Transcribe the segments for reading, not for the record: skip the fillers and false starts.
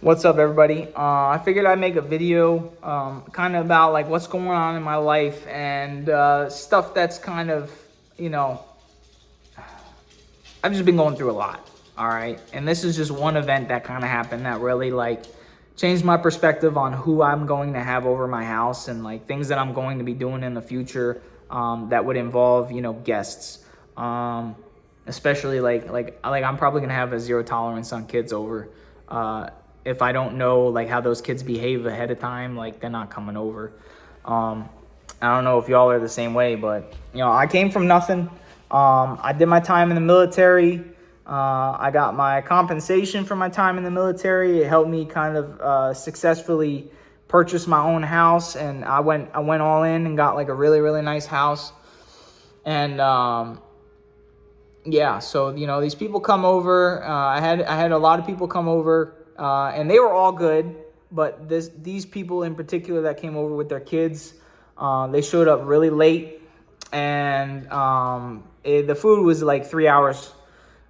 What's up, everybody? I figured I'd make a video kind of about like what's going on in my life and stuff that's kind of, you know, I've just been going through a lot. All right. And this is just one event that kind of happened that really like changed my perspective on who I'm going to have over my house and like things that I'm going to be doing in the future that would involve, guests. Especially like I'm probably gonna have a zero tolerance on kids over. If I don't know like how those kids behave ahead of time, like they're not coming over. I don't know if y'all are the same way, but I came from nothing. I did my time in the military. I got my compensation for my time in the military. It helped me kind of successfully purchase my own house, and I went all in and got like a really, really nice house. And yeah, so these people come over. I had a lot of people come over, and they were all good. But these people in particular that came over with their kids, they showed up really late, and the food was like 3 hours,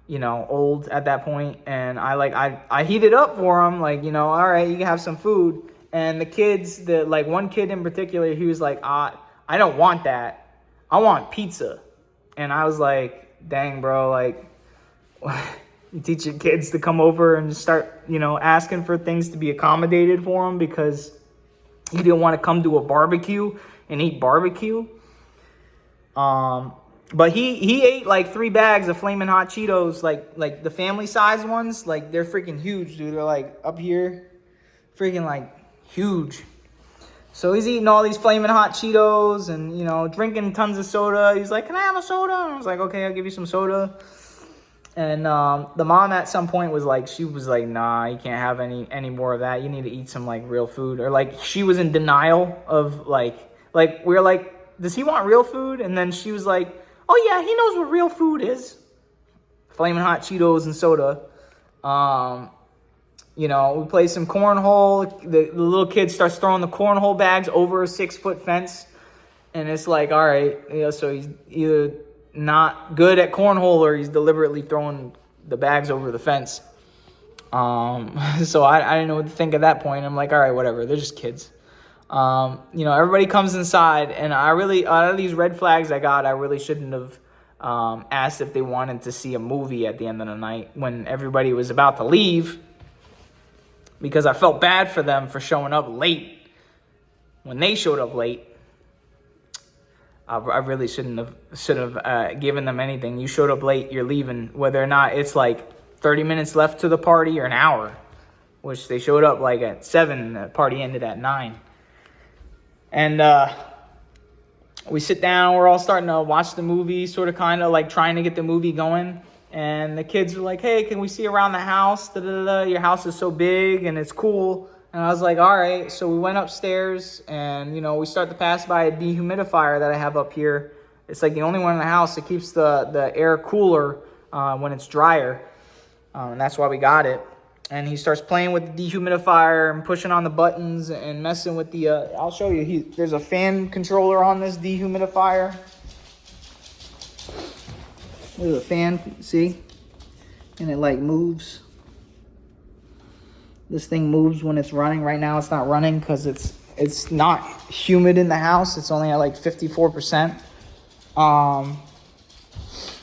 old at that point. And I heated up for them, like all right, you can have some food. And the kids, one kid in particular, he was like, I don't want that. I want pizza. And I was like, dang, bro, like, you teach your kids to come over and just start, asking for things to be accommodated for them because you didn't want to come to a barbecue and eat barbecue. But he ate like 3 bags of Flamin' Hot Cheetos, like the family size ones. Like, they're freaking huge, dude. They're like up here, freaking like huge. So he's eating all these Flamin' Hot Cheetos and, drinking tons of soda. He's like, can I have a soda? And I was like, okay, I'll give you some soda. And the mom at some point was like, nah, you can't have any more of that. You need to eat some like real food. Or like she was in denial of like we're like, does he want real food? And then she was like, oh yeah, he knows what real food is. Flamin' Hot Cheetos and soda. We play some cornhole. The little kid starts throwing the cornhole bags over a 6-foot fence. And it's like, all right, so he's either not good at cornhole or he's deliberately throwing the bags over the fence. So I didn't know what to think at that point. I'm like, all right, whatever. They're just kids. Everybody comes inside. And out of these red flags I got, I really shouldn't have asked if they wanted to see a movie at the end of the night when everybody was about to leave. Because I felt bad for them for showing up late. When they showed up late, I really should have given them anything. You showed up late, you're leaving. Whether or not it's like 30 minutes left to the party or an hour. Which they showed up like at 7. The party ended at 9. And we sit down. We're all starting to watch the movie. Sort of kind of like trying to get the movie going. And the kids were like, hey, can we see around the house? Da-da-da-da. Your house is so big and it's cool. And I was like, all right. So we went upstairs and, we start to pass by a dehumidifier that I have up here. It's like the only one in the house that keeps the air cooler when it's drier. And that's why we got it. And he starts playing with the dehumidifier and pushing on the buttons and messing with the, I'll show you. There's a fan controller on this dehumidifier. There's a fan, see? And it like moves. This thing moves when it's running. Right now it's not running because it's not humid in the house. It's only at like 54%.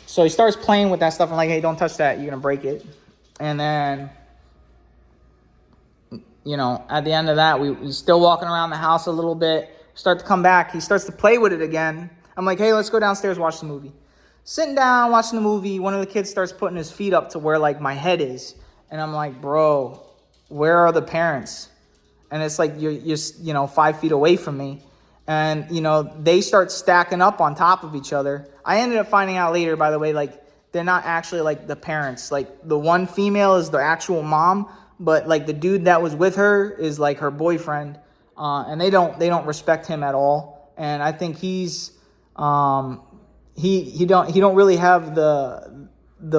So he starts playing with that stuff. I'm like, hey, don't touch that. You're going to break it. And then, at the end of that, we still walking around the house a little bit. Start to come back. He starts to play with it again. I'm like, hey, let's go downstairs, watch the movie. Sitting down, watching the movie, one of the kids starts putting his feet up to where, like, my head is. And I'm like, bro, where are the parents? And it's like, you're 5 feet away from me. And, they start stacking up on top of each other. I ended up finding out later, by the way, like, they're not actually, like, the parents. Like, the one female is the actual mom. But, like, the dude that was with her is, like, her boyfriend. And they don't respect him at all. And I think he's... He don't really have the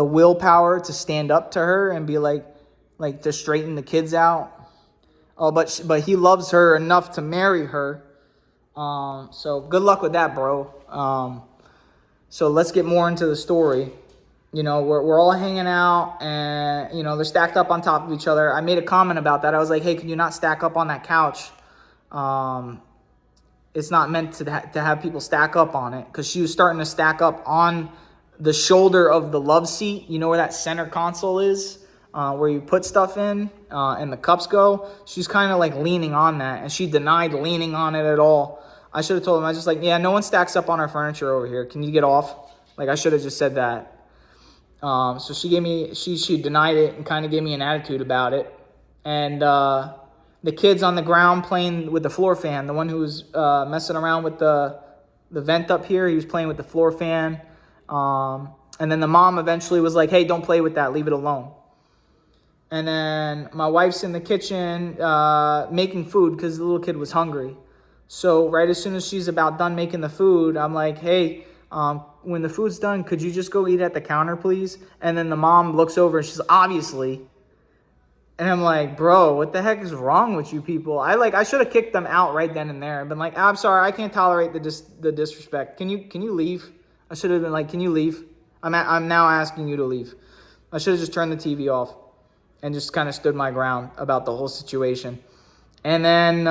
willpower to stand up to her and be like to straighten the kids out. Oh, but he loves her enough to marry her. So good luck with that, bro. So let's get more into the story. we're all hanging out, and, they're stacked up on top of each other. I made a comment about that. I was like, hey, can you not stack up on that couch? It's not meant to have people stack up on it, because she was starting to stack up on the shoulder of the love seat. You know where that center console is, where you put stuff in and the cups go? She's kind of like leaning on that, and she denied leaning on it at all. I should have told him. I was just like, yeah, no one stacks up on our furniture over here. Can you get off? Like, I should have just said that. So she denied it and kind of gave me an attitude about it. And the kid's on the ground playing with the floor fan. The one who was messing around with the vent up here, he was playing with the floor fan. And then the mom eventually was like, hey, don't play with that. Leave it alone. And then my wife's in the kitchen making food because the little kid was hungry. So right as soon as she's about done making the food, I'm like, hey, when the food's done, could you just go eat at the counter, please? And then the mom looks over and she's obviously... And I'm like, bro, what the heck is wrong with you people? I should have kicked them out right then and there. I've been like, I'm sorry, I can't tolerate the disrespect. Can you leave? I should have been like, can you leave? I'm now asking you to leave. I should have just turned the TV off and just kind of stood my ground about the whole situation. And then,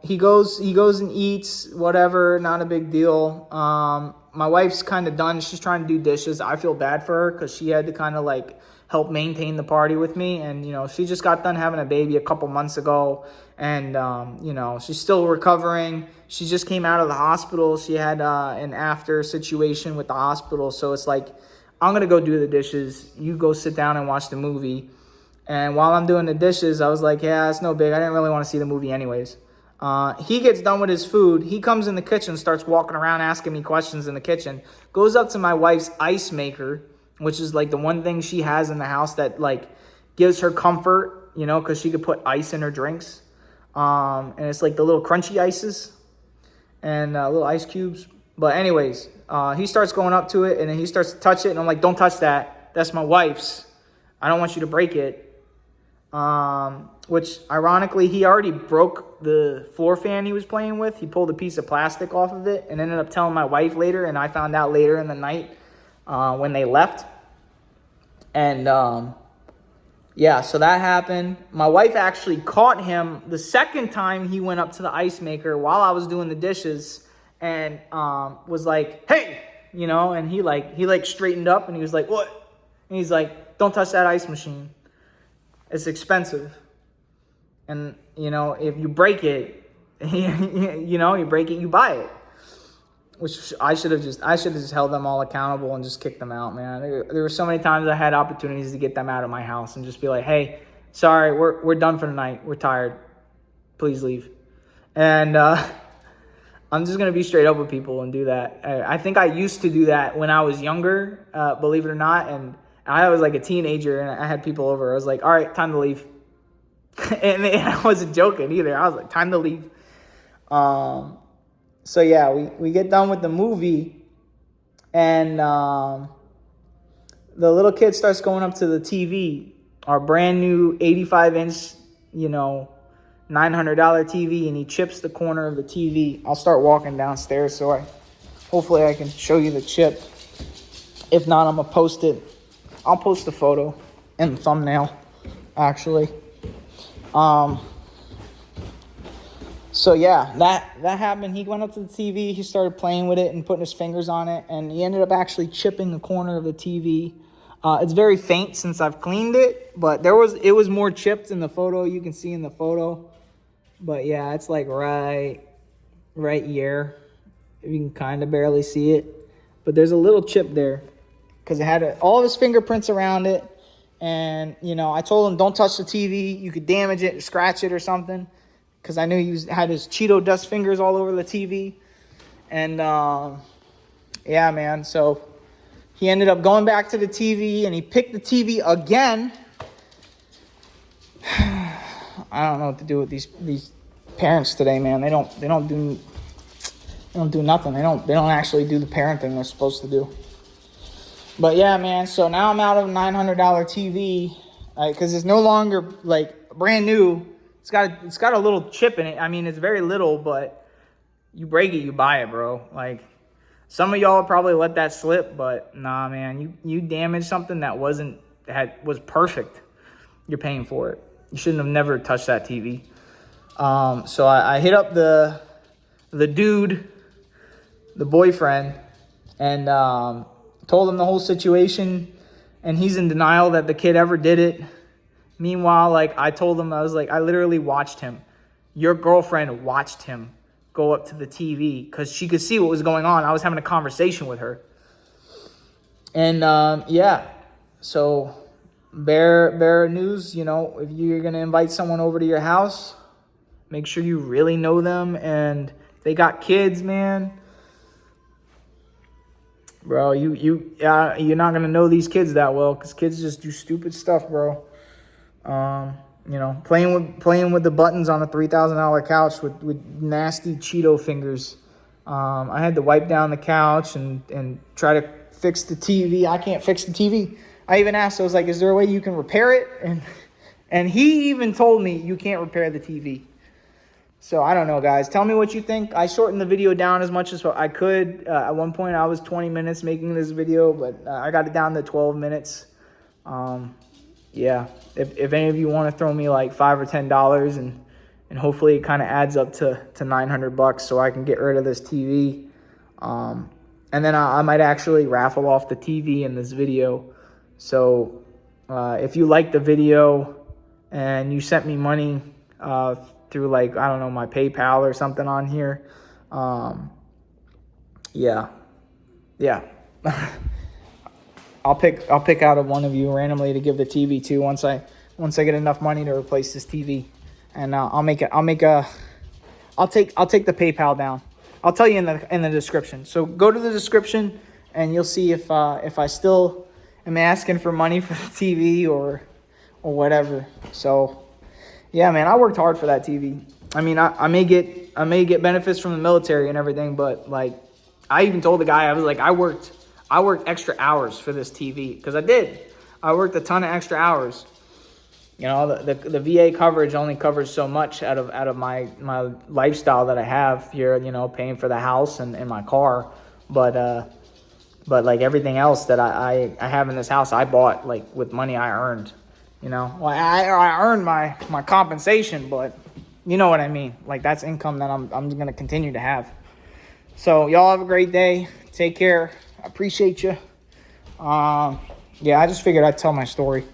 he goes and eats, whatever, not a big deal. My wife's kind of done. She's trying to do dishes. I feel bad for her because she had to kind of help maintain the party with me. And, she just got done having a baby a couple months ago. And, she's still recovering. She just came out of the hospital. She had an after situation with the hospital. So it's like, I'm going to go do the dishes. You go sit down and watch the movie. And while I'm doing the dishes, I was like, yeah, it's no big. I didn't really want to see the movie anyways. He gets done with his food. He comes in the kitchen, starts walking around asking me questions in the kitchen. Goes up to my wife's ice maker, which is the one thing she has in the house that gives her comfort, because she could put ice in her drinks. And it's the little crunchy ices and little ice cubes. But anyways, he starts going up to it and then he starts to touch it. And I'm like, don't touch that. That's my wife's. I don't want you to break it. Which ironically, he already broke the floor fan he was playing with. He pulled a piece of plastic off of it and ended up telling my wife later. And I found out later in the night when they left. And so that happened. My wife actually caught him the second time he went up to the ice maker while I was doing the dishes and was like, hey, and he straightened up and he was like, what? And he's like, don't touch that ice machine. It's expensive. And, if you break it, you break it, you buy it. Which I should have just held them all accountable and just kicked them out, man. There were so many times I had opportunities to get them out of my house and just be like, hey, sorry, we're done for the night. We're tired. Please leave. And I'm just going to be straight up with people and do that. I think I used to do that when I was younger, believe it or not. And I was like a teenager and I had people over. I was like, all right, time to leave. And I wasn't joking either. I was like, time to leave. So yeah, we get done with the movie and the little kid starts going up to the TV, our brand new 85-inch, $900 TV, and he chips the corner of the TV. I'll start walking downstairs so hopefully I can show you the chip. If not, I'm going to post it. I'll post the photo and the thumbnail, actually. So yeah, that happened. He went up to the TV, he started playing with it and putting his fingers on it, and he ended up actually chipping the corner of the TV. It's very faint since I've cleaned it, but it was more chipped in the photo. You can see in the photo. But yeah, it's right here. You can kind of barely see it. But there's a little chip there because it had all of his fingerprints around it. And, I told him don't touch the TV. You could damage it or scratch it or something. Because I knew he had his Cheeto dust fingers all over the TV. And, yeah, man. So he ended up going back to the TV, and he picked the TV again. I don't know what to do with these parents today, man. They don't do nothing. They don't actually do the parenting they're supposed to do. But yeah, man. So now I'm out of a $900 TV because it's no longer brand new. It's got a little chip in it. I mean, it's very little, but you break it, you buy it, bro. Some of y'all probably let that slip, but nah, man, you damaged something that was perfect. You're paying for it. You shouldn't have never touched that TV. So I hit up the dude, the boyfriend, and told him the whole situation, and he's in denial that the kid ever did it. Meanwhile, like, I told him, I was like, I literally watched him. Your girlfriend watched him go up to the TV because she could see what was going on. I was having a conversation with her. And, yeah, so bear news, you know, if you're going to invite someone over to your house, make sure you really know them. And if they got kids, man, bro, you're not going to know these kids that well because kids just do stupid stuff, bro. You know, playing with the buttons on a $3,000 couch with nasty Cheeto fingers. I had to wipe down the couch and try to fix the TV. I can't fix the TV. I even asked, I was like, is there a way you can repair it? And he even told me you can't repair the TV. So I don't know, guys. Tell me what you think. I shortened the video down as much as I could. At one point, I was 20 minutes making this video, but I got it down to 12 minutes. Yeah, if any of you want to throw me like $5 or $10 and hopefully it kind of adds up to $900 so I can get rid of this TV. And then I might actually raffle off the TV in this video. So if you like the video and you sent me money through, like, I don't know, my PayPal or something on here, yeah. I'll pick out of one of you randomly to give the TV to once I get enough money to replace this TV, and I'll take the PayPal down. I'll tell you in the description. So go to the description and you'll see if I still am asking for money for the TV or whatever. So yeah, man, I worked hard for that TV. I mean, I may get benefits from the military and everything, but like I even told the guy, I was like, I worked extra hours for this TV because I did. I worked a ton of extra hours. You know, the VA coverage only covers so much out of my lifestyle that I have here. You know, paying for the house and my car, but like everything else that I have in this house, I bought like with money I earned. You know, well, I earned my compensation, but you know what I mean. Like that's income that I'm gonna continue to have. So y'all have a great day. Take care. I appreciate you. Yeah, I just figured I'd tell my story.